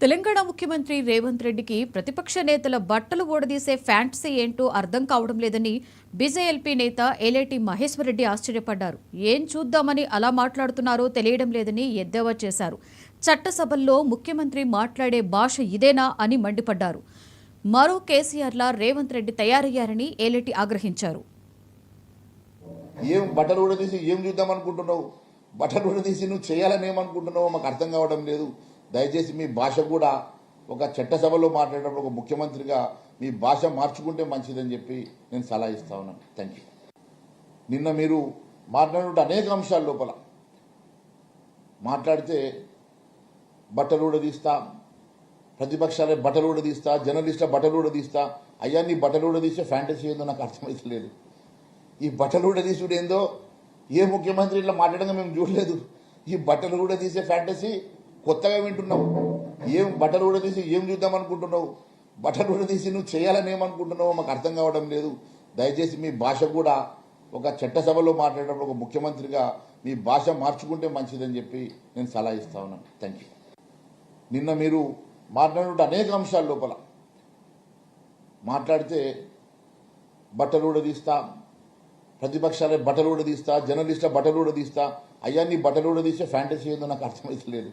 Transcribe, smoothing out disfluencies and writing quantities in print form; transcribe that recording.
తెలంగాణ ముఖ్యమంత్రి రేవంత్ రెడ్డికి ప్రతిపక్ష నేతల బట్టలు ఊడదీసే ఫ్యాంటసీ ఏంటో అర్థం కావడం లేదని బీజేఎల్పీ నేత ఏలేటి మహేశ్వర్ రెడ్డి ఆశ్చర్యపడ్డారు. ఏం చూద్దామని అలా మాట్లాడుతున్నారో తెలియడం లేదని ఎద్దేవా చేశారు. చట్టసభల్లో ముఖ్యమంత్రి మాట్లాడే భాష ఇదేనా అని మండిపడ్డారు. మరో కేసీఆర్లా రేవంత్ రెడ్డి తయారయ్యారని ఏలేటి ఆగ్రహించారు. ఏం బట్టలు ఊడదీసి ఏం చూద్దామనుకుంటున్నావు? బట్టలు ఊడదీసి నువ్వు చేయాలని ఏమనుకుంటున్నావో మాకు అర్థం కావడం లేదు. దయచేసి మీ భాష కూడా ఒక చట్టసభలో మాట్లాడేటప్పుడు ఒక ముఖ్యమంత్రిగా మీ భాష మార్చుకుంటే మంచిదని చెప్పి నేను సలహా ఇస్తా ఉన్నాను. Thank you. నిన్న మీరు మాట్లాడినట్టు అనేక అంశాల లోపల మాట్లాడితే బట్టలు ఊడదీస్తా, ప్రతిపక్షాలే బట్టలు ఊడదీస్తా, జర్నలిస్టుల బట్టలు ఊడదీస్తా. అయ్యా నీ బట్టలు ఊడదీసే ఫ్యాంటసీ ఏందో నాకు అర్థమైతలేదు. ఈ బట్టలు ఊడదీసుడు ఏందో ఏ ముఖ్యమంత్రి ఇట్లా మాట్లాడగా మేము చూడలేదు. ఈ బట్టలు ఊడదీసే ఫ్యాంటసీ కొత్తగా వింటున్నావు. ఏం బట్టలు ఊడదీసి ఏం చూద్దామనుకుంటున్నావు? బట్టలు ఊడదీసి నువ్వు చేయాలని ఏమనుకుంటున్నావో మాకు అర్థం కావడం లేదు. దయచేసి మీ భాష కూడా ఒక చట్టసభలో మాట్లాడేటప్పుడు ఒక ముఖ్యమంత్రిగా మీ భాష మార్చుకుంటే మంచిదని చెప్పి నేను సలహా ఇస్తా ఉన్నాను. Thank you. నిన్న మీరు మాట్లాడినట్టు అనేక అంశాల లోపల మాట్లాడితే బట్టలు ఊడదీస్తా, ప్రతిపక్షాలే బట్టలు ఊడదీస్తా, జర్నలిస్టుల బట్టలు ఊడదీస్తా. అయ్యా నీ బట్టలు ఊడదీసే ఫ్యాంటసీ ఏందో నాకు అర్థమైతలేదు.